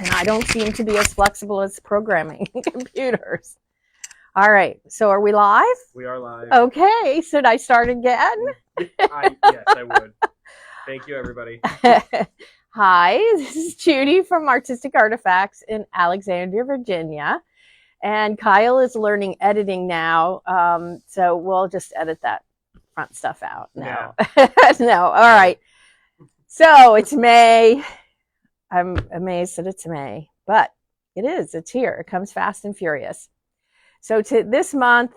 And I don't seem to be as flexible as programming computers. All right, so are we live? We are live. Okay, should I start again? Yes, I would. Thank you, everybody. Hi, this is Judy from Artistic Artifacts in Alexandria, Virginia. And Kyle is learning editing now, so we'll just edit that front stuff out. No, Yeah. no, all right. So it's May. I'm amazed that it's May, but it is. It's here. It comes fast and furious. So this month,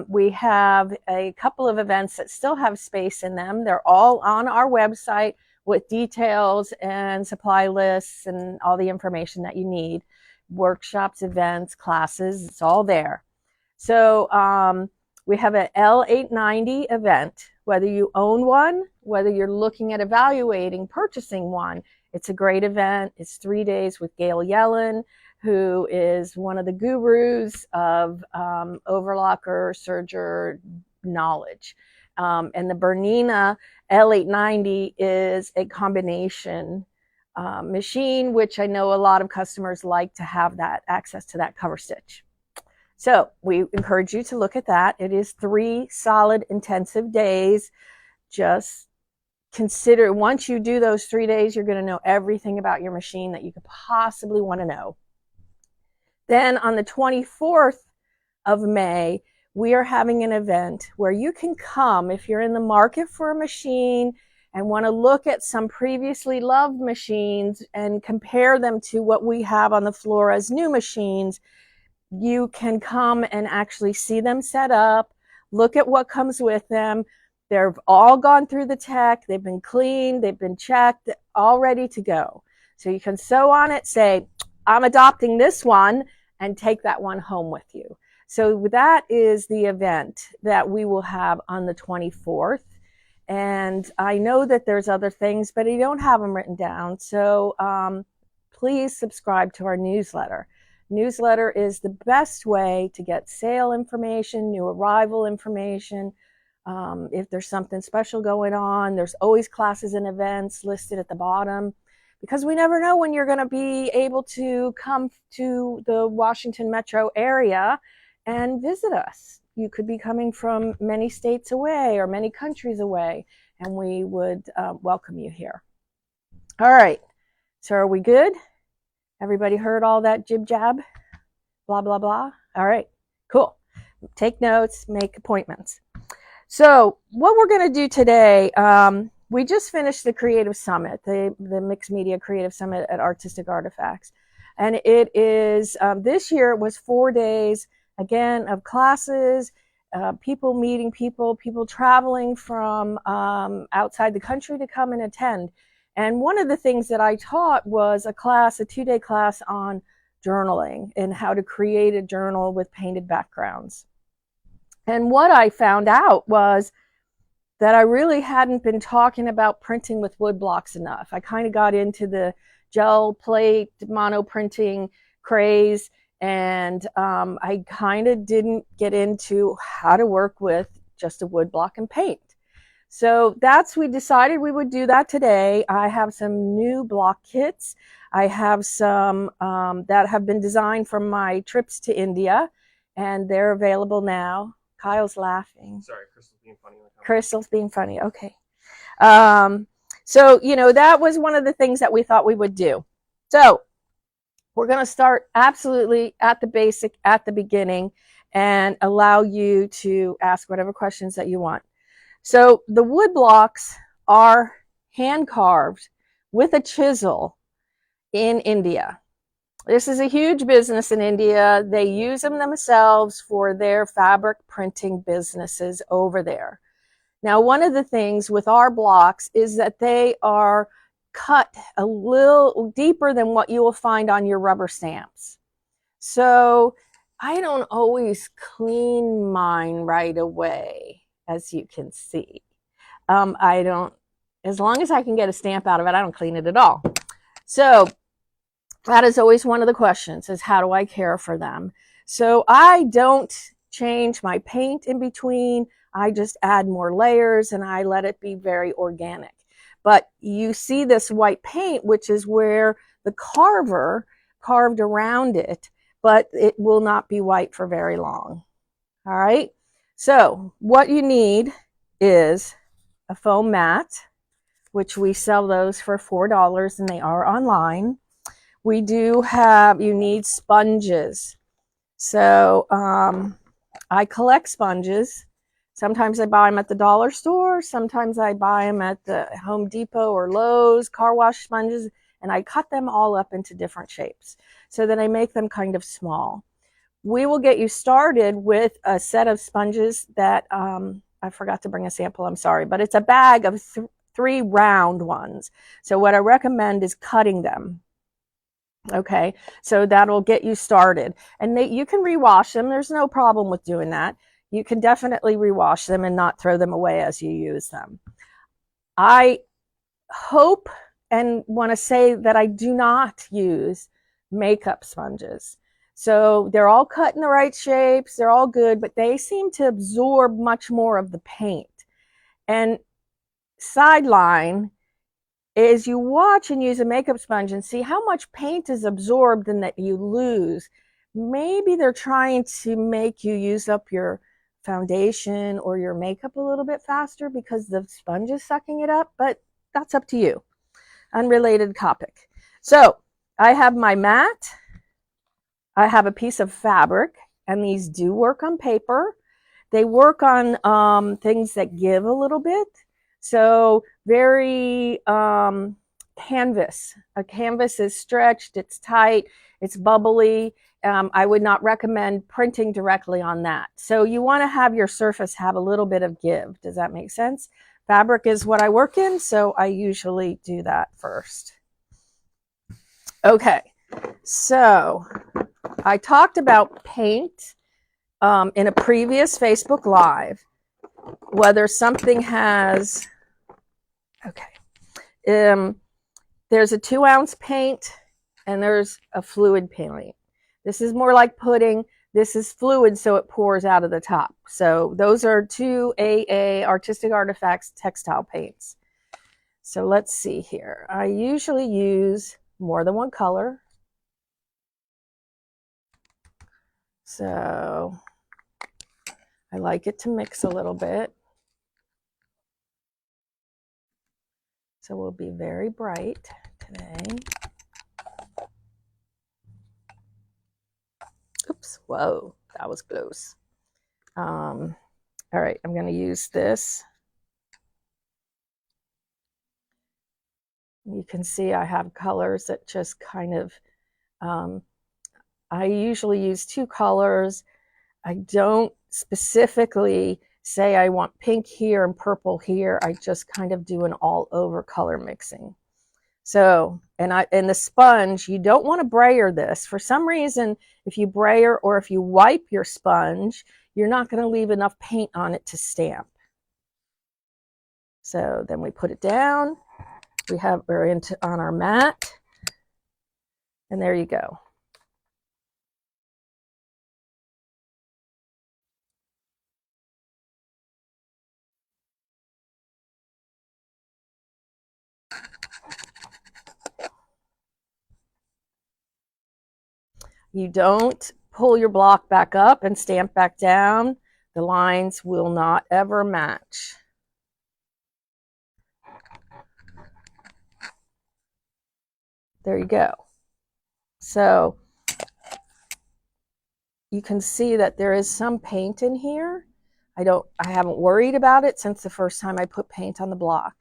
we have a couple of events that still have space in them. They're all on our website with details and supply lists and all the information that you need. Workshops, events, classes, it's all there. So we have an L890 event. Whether you own one, whether you're looking at evaluating purchasing one, it's a great event. It's 3 days with Gail Yellen, who is one of the gurus of overlocker serger knowledge. And the Bernina L890 is a combination machine, which I know a lot of customers like to have that access to that cover stitch. So we encourage you to look at that. It is 3 solid intensive days. Just consider, once you do those 3 days, you're going to know everything about your machine that you could possibly want to know. Then on the 24th of May, we are having an event where you can come if you're in the market for a machine and want to look at some previously loved machines and compare them to what we have on the floor as new machines. You can come and actually see them set up, look at what comes with them. They've all gone through the tech, they've been cleaned, they've been checked, all ready to go. So you can sew on it, say, I'm adopting this one, and take that one home with you. So that is the event that we will have on the 24th. And I know that there's other things, but I don't have them written down. So please subscribe to our newsletter. Newsletter is the best way to get sale information, new arrival information. If there's something special going on, there's always classes and events listed at the bottom, because we never know when you're going to be able to come to the Washington metro area and visit us. You could be coming from many states away or many countries away, and we would welcome you here. All right, so are we good? Everybody heard all that jib jab, blah, blah, blah? All right, cool. Take notes, make appointments. So what we're going to do today, we just finished the Creative Summit, the Mixed Media Creative Summit at Artistic Artifacts. And it is, this year it was 4 days, again, of classes, people meeting people traveling from outside the country to come and attend. And one of the things that I taught was a 2-day class on journaling and how to create a journal with painted backgrounds. And what I found out was that I really hadn't been talking about printing with wood blocks enough. I kind of got into the gel plate mono printing craze, and I kind of didn't get into how to work with just a wood block and paint. So we decided we would do that today. I have some new block kits. I have some that have been designed from my trips to India, and they're available now. Kyle's laughing. Sorry, Crystal's being funny. Crystal's being funny. Okay. So, that was one of the things that we thought we would do. So we're going to start absolutely at the basic, at the beginning, and allow you to ask whatever questions that you want. So the wood blocks are hand carved with a chisel in India. This is a huge business in India. They use them themselves for their fabric printing businesses over there. Now, one of the things with our blocks is that they are cut a little deeper than what you will find on your rubber stamps. So I don't always clean mine right away, as you can see. As long as I can get a stamp out of it, I don't clean it at all. So that is always one of the questions, is how do I care for them? So I don't change my paint in between. I just add more layers and I let it be very organic. But you see this white paint, which is where the carver carved around it, but it will not be white for very long. All right. So what you need is a foam mat, which we sell those for $4 and they are online. We do have, you need sponges. So I collect sponges. Sometimes I buy them at the dollar store. Sometimes I buy them at the Home Depot or Lowe's, car wash sponges, and I cut them all up into different shapes. So then I make them kind of small. We will get you started with a set of sponges that, I forgot to bring a sample, I'm sorry, but it's a bag of 3 round ones. So what I recommend is cutting them. Okay, so that'll get you started. And you can rewash them. There's no problem with doing that. You can definitely rewash them and not throw them away as you use them. I hope and want to say that I do not use makeup sponges. So they're all cut in the right shapes. They're all good, but they seem to absorb much more of the paint. And sideline is you watch and use a makeup sponge and see how much paint is absorbed and that you lose. Maybe they're trying to make you use up your foundation or your makeup a little bit faster because the sponge is sucking it up, but that's up to you. Unrelated topic. So I have my mat. I have a piece of fabric, and these do work on paper. They work on things that give a little bit. So very canvas. A canvas is stretched, it's tight, it's bubbly. I would not recommend printing directly on that. So you want to have your surface have a little bit of give. Does that make sense? Fabric is what I work in, so I usually do that first. Okay, so I talked about paint in a previous Facebook Live, whether something has, okay, there's a 2-ounce paint and there's a fluid paint. This is more like pudding. This is fluid, so it pours out of the top. So those are 2 AA Artistic Artifacts textile paints. So let's see here. I usually use more than one color. So I like it to mix a little bit. So we'll be very bright today. Oops, whoa, that was close. All right, I'm going to use this. You can see I have colors that just kind of, I usually use 2 colors. I don't specifically say I want pink here and purple here. I just kind of do an all over color mixing. So, and the sponge, you don't want to brayer this. For some reason, if you brayer or if you wipe your sponge, you're not going to leave enough paint on it to stamp. So then we put it down. We're on our mat, and there you go. You don't pull your block back up and stamp back down. The lines will not ever match. There you go. So you can see that there is some paint in here. I haven't worried about it since the first time I put paint on the block.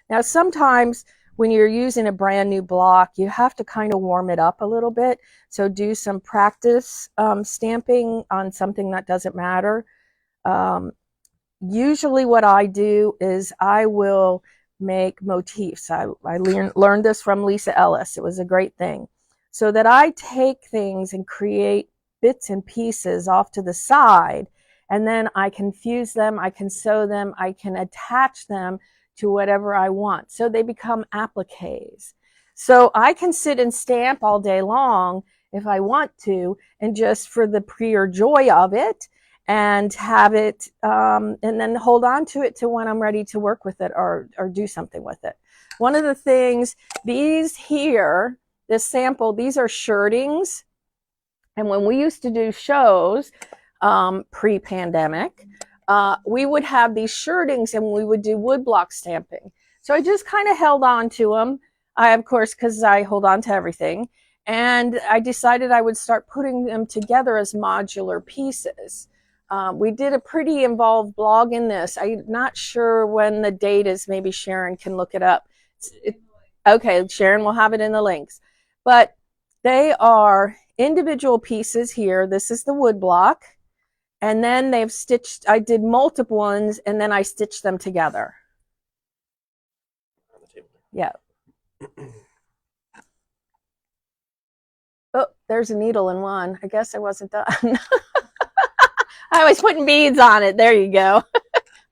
Now sometimes when you're using a brand new block, you have to kind of warm it up a little bit. So do some practice stamping on something that doesn't matter. Usually what I do is I will make motifs. I learned this from Lisa Ellis. It was a great thing. So that I take things and create bits and pieces off to the side, and then I can fuse them, I can sew them, I can attach them to whatever I want. So they become appliques. So I can sit and stamp all day long if I want to, and just for the pure joy of it, and have it, and then hold on to it to when I'm ready to work with it or do something with it. One of the things, these here, this sample. These are shirtings. And when we used to do shows pre-pandemic, we would have these shirtings and we would do woodblock stamping. So I just kind of held on to them. Of course, because I hold on to everything. And I decided I would start putting them together as modular pieces. We did a pretty involved blog in this. I'm not sure when the date is. Maybe Sharon can look it up. Okay, Sharon will have it in the links. But they are individual pieces here. This is the wood block. And then they've stitched, I did multiple ones, and then I stitched them together. Yeah. Oh, there's a needle in one. I guess I wasn't done. I was putting beads on it. There you go.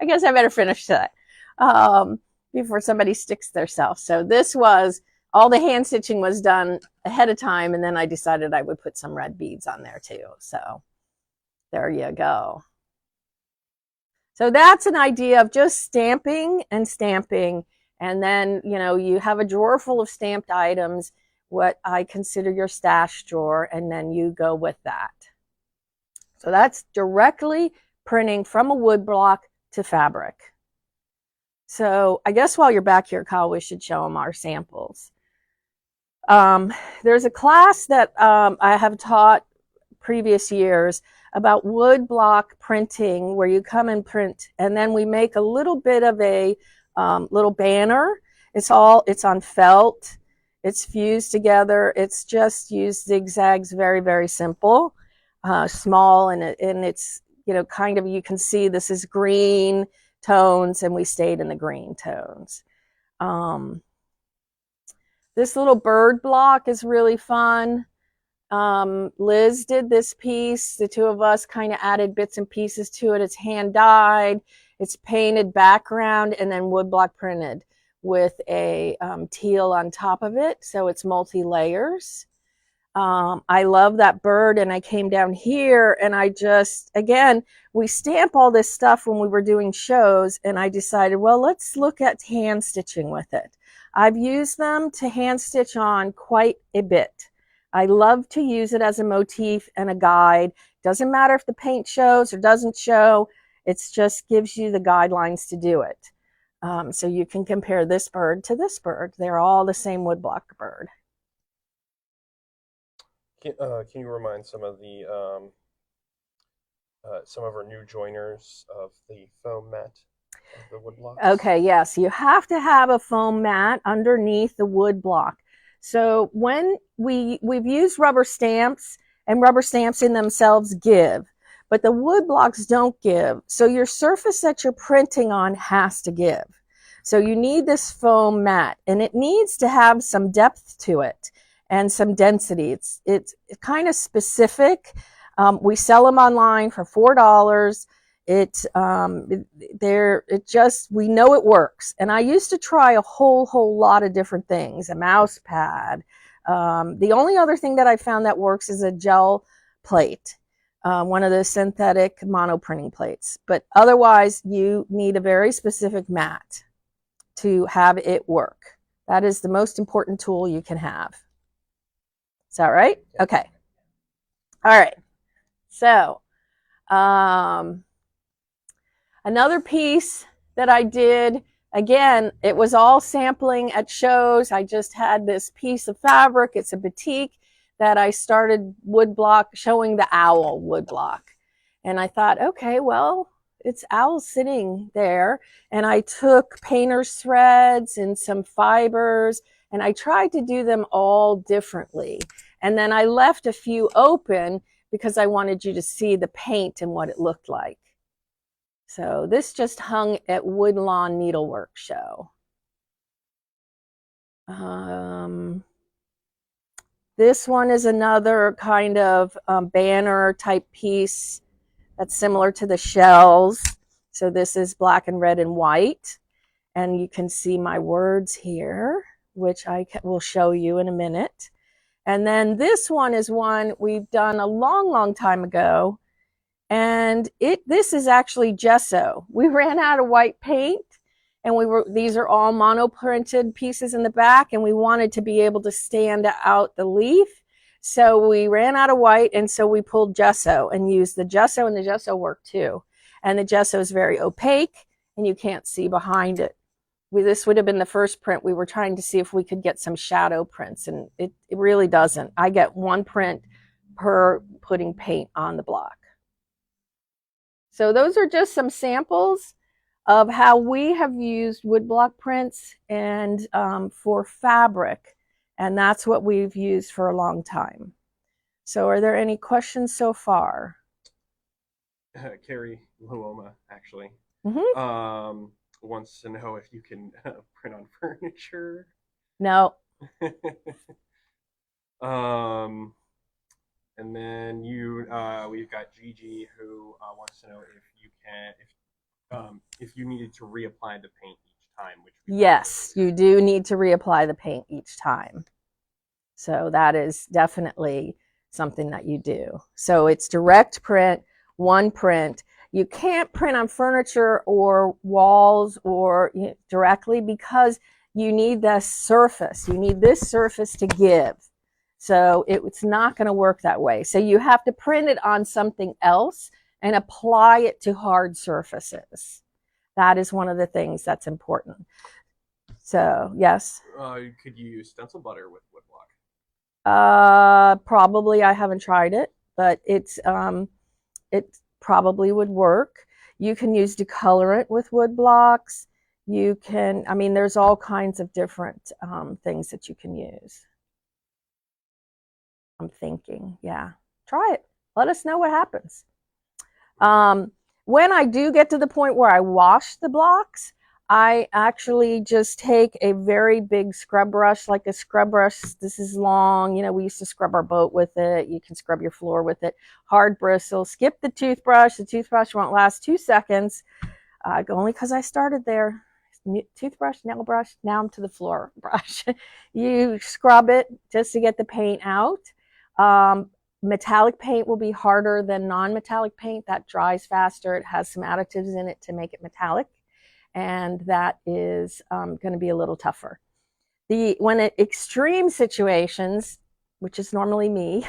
I guess I better finish that before somebody sticks theirself. So this was, all the hand stitching was done ahead of time, and then I decided I would put some red beads on there too. So there you go. So that's an idea of just stamping and stamping. And then, you know, you have a drawer full of stamped items, what I consider your stash drawer, and then you go with that. So that's directly printing from a wood block to fabric. So I guess while you're back here, Kyle, we should show them our samples. There's a class that I have taught previous years about wood block printing, where you come and print, and then we make a little bit of a little banner. It's on felt. It's fused together. It's just used zigzags, very, very simple, small, and it's, you know, kind of, you can see this is green tones, and we stayed in the green tones. This little bird block is really fun. Liz did this piece. The two of us kind of added bits and pieces to it. It's hand dyed. It's painted background and then woodblock printed with a teal on top of it. So it's multi-layers. I love that bird, and I came down here and I just, again, we stamp all this stuff when we were doing shows, and I decided, well, let's look at hand stitching with it. I've used them to hand stitch on quite a bit. I love to use it as a motif and a guide. Doesn't matter if the paint shows or doesn't show. It just gives you the guidelines to do it. So you can compare this bird to this bird. They're all the same woodblock bird. Can you remind some of our new joiners of the foam mat of the wood blocks? Okay, yes, you have to have a foam mat underneath the wood block. So when we've used rubber stamps, and rubber stamps in themselves give, but the wood blocks don't give. So your surface that you're printing on has to give. So you need this foam mat, and it needs to have some depth to it and some density. It's kind of specific. We sell them online for $4. We know it works. And I used to try a whole lot of different things, a mouse pad. The only other thing that I found that works is a gel plate, one of the synthetic mono printing plates. But otherwise, you need a very specific mat to have it work. That is the most important tool you can have. Is that right? Okay. All right. So, another piece that I did, again, it was all sampling at shows. I just had this piece of fabric. It's a batik that I started woodblock, showing the owl woodblock. And I thought, okay, well, it's owl sitting there. And I took painter's threads and some fibers, and I tried to do them all differently. And then I left a few open because I wanted you to see the paint and what it looked like. So this just hung at Woodlawn Needlework Show. This one is another kind of banner type piece that's similar to the shells. So this is black and red and white. And you can see my words here, which I will show you in a minute. And then this one is one we've done a long time ago. And this is actually gesso. We ran out of white paint, and these are all monoprinted pieces in the back, and we wanted to be able to stand out the leaf. So we ran out of white, and so we pulled gesso and used the gesso, and the gesso worked too. And the gesso is very opaque, and you can't see behind it. This would have been the first print. We were trying to see if we could get some shadow prints, and it really doesn't. I get one print per putting paint on the block. So those are just some samples of how we have used woodblock prints and for fabric. And that's what we've used for a long time. So are there any questions so far? Carrie Luoma, actually, wants to know if you can print on furniture. No. And then we've got Gigi who wants to know if you can, if you needed to reapply the paint each time. Yes, you do need to reapply the paint each time. So that is definitely something that you do. So it's direct print, one print. You can't print on furniture or walls or directly because you need this surface. You need this surface to give. So it's not going to work that way. So you have to print it on something else and apply it to hard surfaces. That is one of the things that's important. So, yes? Could you use Stencil Butter with woodblock? Probably. I haven't tried it, but it probably would work. You can use decolorant with wood blocks. You can, I mean, there's all kinds of different things that you can use. I'm thinking, yeah, try it. Let us know what happens. When I do get to the point where I wash the blocks, I actually just take a very big scrub brush, like a scrub brush. This is long. You know, we used to scrub our boat with it. You can scrub your floor with it. Hard bristle. Skip the toothbrush. The toothbrush won't last 2 seconds. Only because I started there. Toothbrush, nail brush. Now I'm to the floor brush. You scrub it just to get the paint out. Metallic paint will be harder than non-metallic paint. That dries faster. It has some additives in it to make it metallic, and that is going to be a little tougher. When at extreme situations, which is normally me,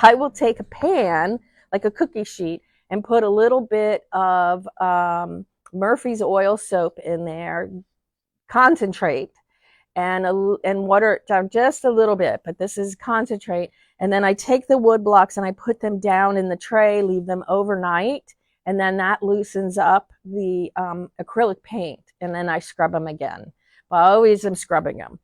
I will take a pan, like a cookie sheet, and put a little bit of Murphy's oil soap in there, concentrate, and water it down just a little bit, but this is concentrate. And then I take the wood blocks and I put them down in the tray, leave them overnight, and then that loosens up the acrylic paint, and then I scrub them again. Well, I always am scrubbing them.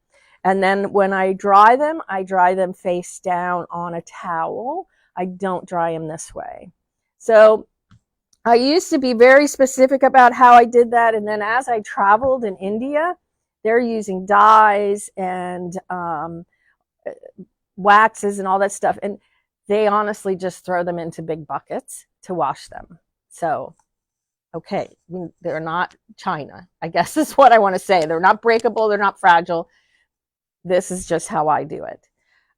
And then when I dry them face down on a towel. I don't dry them this way. So I used to be very specific about how I did that, and then as I traveled in India, they're using dyes and waxes and all that stuff, and they honestly just throw them into big buckets to wash them. So, okay, they're not China, I guess is what I want to say. They're not breakable, they're not fragile. This is just how I do it.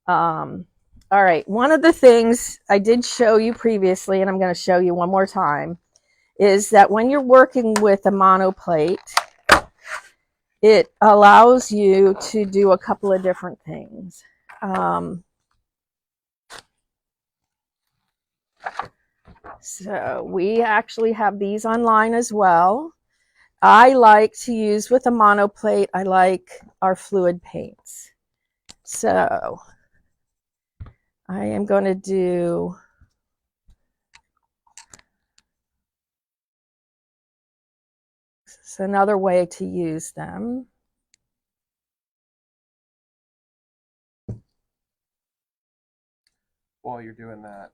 All right, one of the things I did show you previously, and I'm going to show you one more time, is that when you're working with a monoplate, it allows you to do a couple of different things. So we actually have these online as well. I like to use with a monoplate, I like our fluid paints. So I am going to do another way to use them. While you're doing that,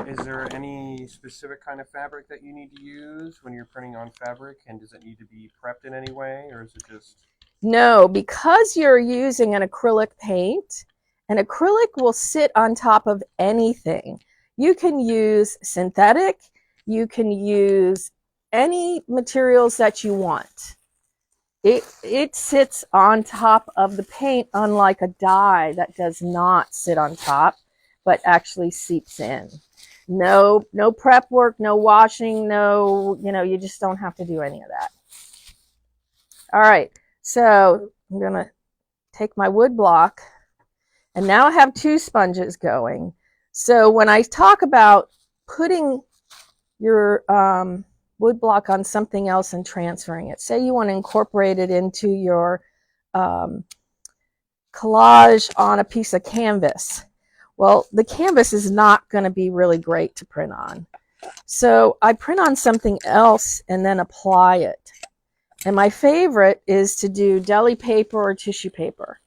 is there any specific kind of fabric that you need to use when you're printing on fabric, and does it need to be prepped in any way, or is it just... No, because you're using an acrylic paint, an acrylic will sit on top of anything. You can use synthetic, you can use any materials that you want. It sits on top of the paint, unlike a dye that does not sit on top, but actually seeps in. No prep work, no washing, no, you just don't have to do any of that. All right, so I'm gonna take my wood block, and now I have 2 sponges going. So when I talk about putting your wood block on something else and transferring it, say you want to incorporate it into your collage on a piece of canvas. Well, the canvas is not going to be really great to print on. So I print on something else and then apply it. And my favorite is to do deli paper or tissue paper.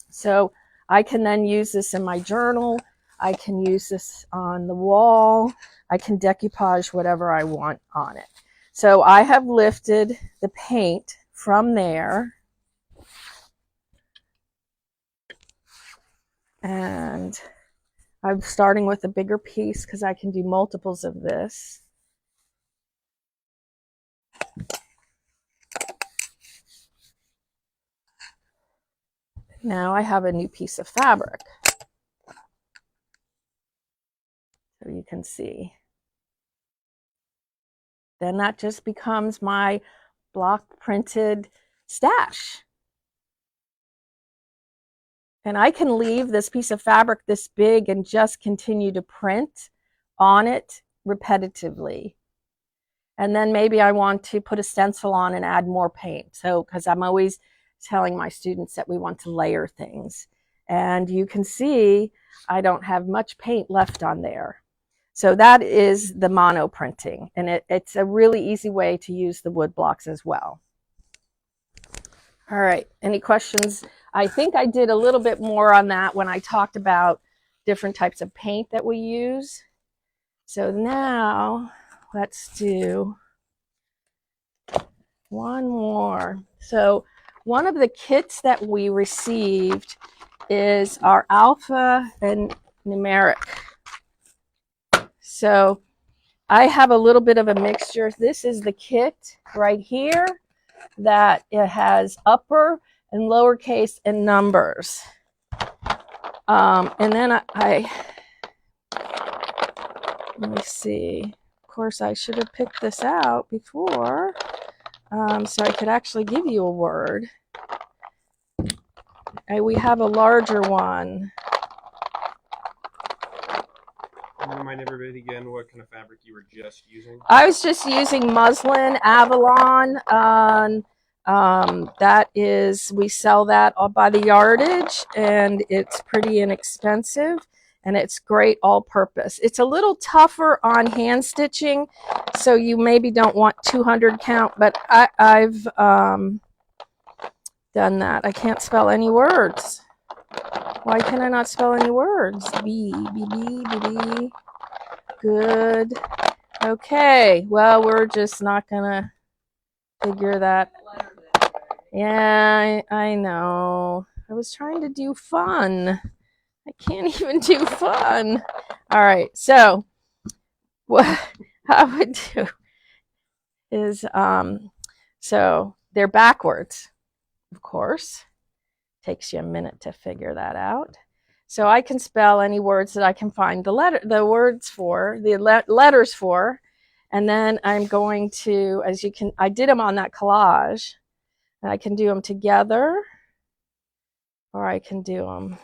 So I can then use this in my journal. I can use this on the wall. I can decoupage whatever I want on it. So I have lifted the paint from there. And I'm starting with a bigger piece because I can do multiples of this. Now I have a new piece of fabric. So you can see. Then that just becomes my block printed stash. And I can leave this piece of fabric this big and just continue to print on it repetitively. And then maybe I want to put a stencil on and add more paint. So, because I'm always telling my students that we want to layer things. And you can see I don't have much paint left on there. So that is the mono printing. And it's a really easy way to use the wood blocks as well. All right, any questions? I think I did a little bit more on that when I talked about different types of paint that we use. So now let's do one more. So one of the kits that we received is our Alpha and Numeric. So I have a little bit of a mixture. This is the kit right here that it has upper and lowercase and numbers. And then let me see. Of course, I should have picked this out before, so I could actually give you a word. We have a larger one. Remind everybody again what kind of fabric you were just using. I was just using muslin Avalon. That is, we sell that all by the yardage, and it's pretty inexpensive, and it's great all-purpose. It's a little tougher on hand stitching, so you maybe don't want 200 count, but I've done that. I can't spell any words. Why can I not spell any words? B. Good. Okay, well, we're just not gonna figure that. Yeah, I know. I was trying to do fun. I can't even do fun. All right, so what I would do is, so they're backwards, of course. Takes you a minute to figure that out. So I can spell any words that I can find the letters for, and then I'm going to, as you can, I did them on that collage, and I can do them together, or I can do them.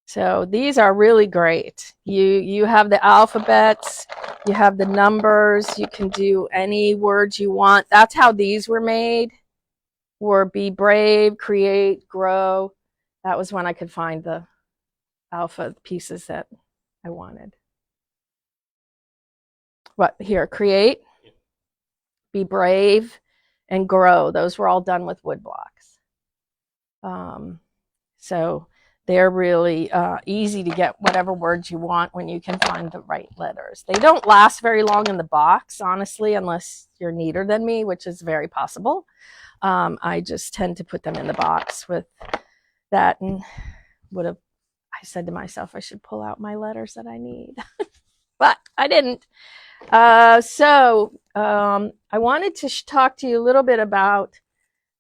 So these are really great. You have the alphabets, you have the numbers, you can do any words you want. That's how these were made. Or be brave, create, grow. That was when I could find the alpha pieces that I wanted. What here? Create, be brave, and grow. Those were all done with wood blocks. So they're really easy to get whatever words you want when you can find the right letters. They don't last very long in the box, honestly, unless you're neater than me, which is very possible. I just tend to put them in the box with that, and I said to myself I should pull out my letters that I need, but I didn't. I wanted to talk to you a little bit about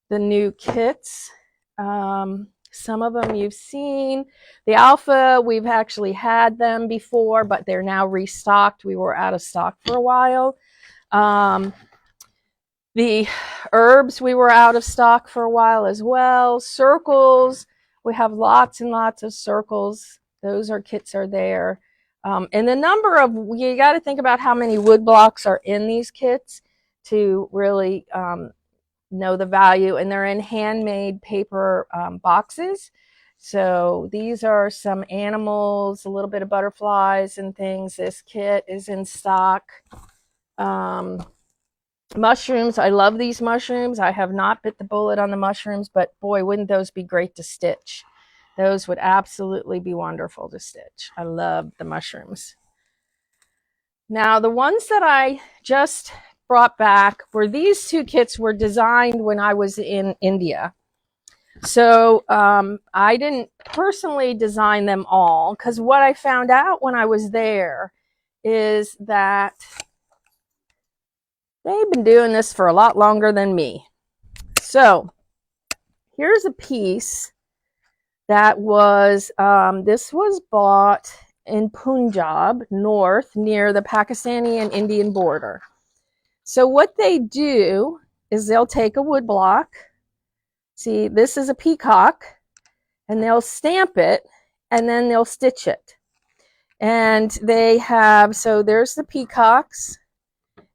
the new kits. Some of them you've seen. The Alpha, we've actually had them before, but they're now restocked. We were out of stock for a while. The herbs, we were out of stock for a while as well. Circles, we have lots and lots of circles. Those kits are there. And the number of, you got to think about how many wood blocks are in these kits to really know the value. And they're in handmade paper boxes. So these are some animals, a little bit of butterflies and things. This kit is in stock. Mushrooms, I love these mushrooms. I have not bit the bullet on the mushrooms, but boy, wouldn't those be great to stitch. Those would absolutely be wonderful to stitch. I love the mushrooms. Now, the ones that I just brought back were these two kits were designed when I was in India. So I didn't personally design them all, because what I found out when I was there is that they've been doing this for a lot longer than me. So here's a piece that was, this was bought in Punjab, north, near the Pakistani and Indian border. So what they do is they'll take a wood block. See, this is a peacock, and they'll stamp it, and then they'll stitch it. And they have, so there's the peacocks.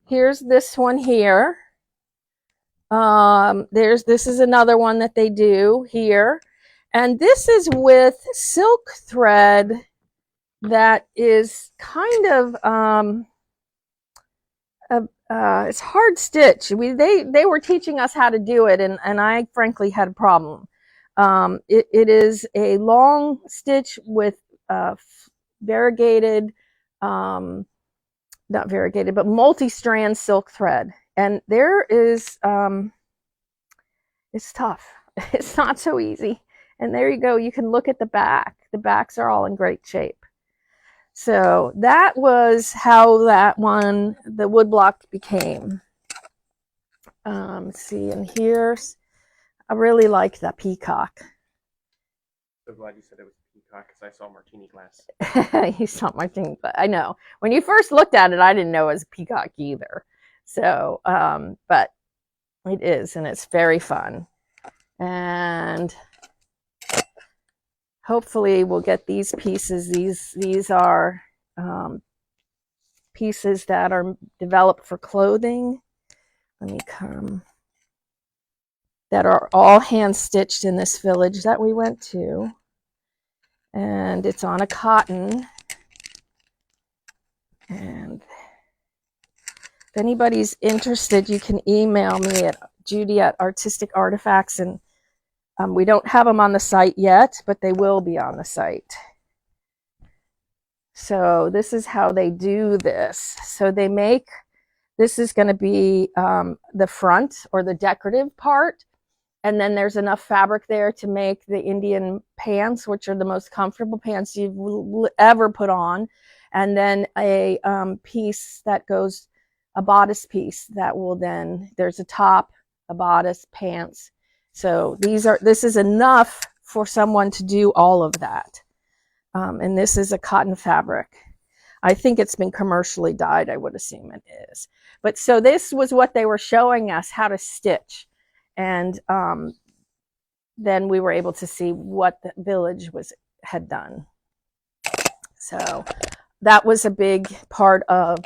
Here's this one here. This is another one that they do here. And this is with silk thread that is kind of, it's hard stitch. They were teaching us how to do it, and I frankly had a problem. It is a long stitch with variegated, not variegated, but multi-strand silk thread. And there is, it's tough. It's not so easy. And there you go. You can look at the back. The backs are all in great shape. So that was how that one, the wood block, became. See, and here's, I really like the peacock. So glad you said it was peacock, because I saw martini glass. You saw martini glass. I know. When you first looked at it, I didn't know it was a peacock either. So, but it is, and it's very fun. And hopefully we'll get these pieces. These are pieces that are developed for clothing. Let me come. That are all hand stitched in this village that we went to. And it's on a cotton. And if anybody's interested, you can email me at Judy at ArtisticArtifacts, and we don't have them on the site yet, but they will be on the site. So this is how they do this. So they make, this is going to be the front or the decorative part. And then there's enough fabric there to make the Indian pants, which are the most comfortable pants you've ever put on. And then a piece that goes, a bodice piece that will then, there's a top, a bodice, pants. So this is enough for someone to do all of that. And this is a cotton fabric. I think it's been commercially dyed, I would assume it is. But so this was what they were showing us how to stitch. And then we were able to see what the village had done. So that was a big part of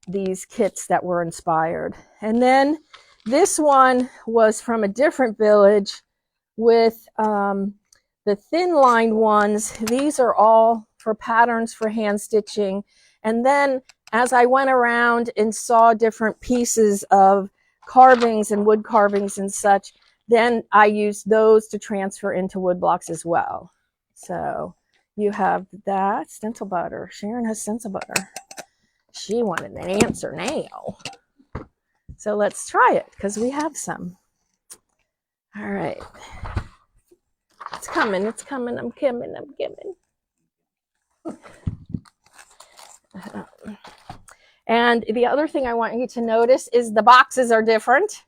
these kits that were inspired. And then this one was from a different village with the thin lined ones. These are all for patterns for hand stitching. And then as I went around and saw different pieces of carvings and wood carvings and such, then I used those to transfer into wood blocks as well. So you have that stencil butter. Sharon has stencil butter. She wanted an answer now. So let's try it, because we have some. All right. It's coming, it's coming, I'm coming. And the other thing I want you to notice is the boxes are different.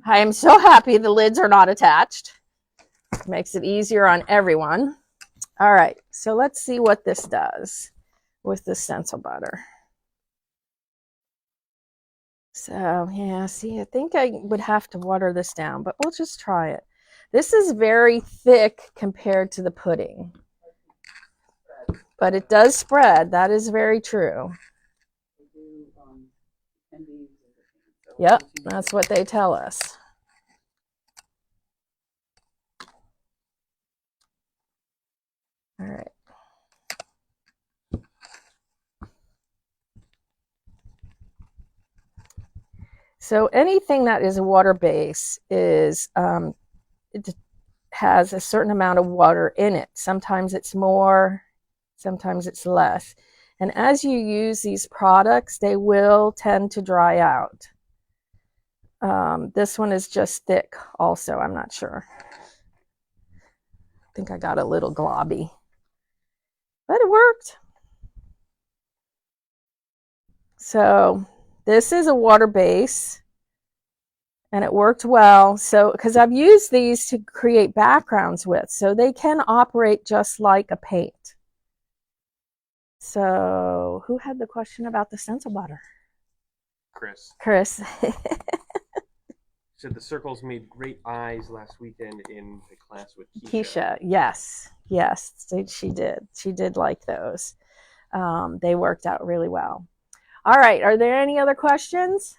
I am so happy the lids are not attached. Makes it easier on everyone. All right, so let's see what this does with the stencil butter. So yeah, see, I think I would have to water this down, but we'll just try it. This is very thick compared to the pudding, but it does spread. That is very true. Yep, that's what they tell us. All right. So anything that is a water base is, it has a certain amount of water in it. Sometimes it's more, sometimes it's less. And as you use these products, they will tend to dry out. This one is just thick also, I'm not sure. I think I got a little globby, but it worked. So this is a water base and it worked well. So, because I've used these to create backgrounds with, so they can operate just like a paint. So who had the question about the stencil butter? Chris. Said the circles made great eyes last weekend in the class with Keisha. Yes, she did. She did like those. They worked out really well. All right, are there any other questions?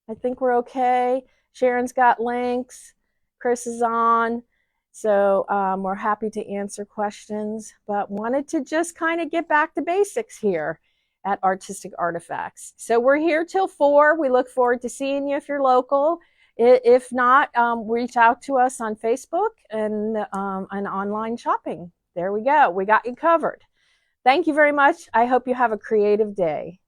I think we're okay. Sharon's got links. Chris is on. So we're happy to answer questions, but wanted to just kind of get back to basics here at Artistic Artifacts. So we're here till 4. We look forward to seeing you if you're local. If not, reach out to us on Facebook and online shopping. There we go. We got you covered. Thank you very much. I hope you have a creative day.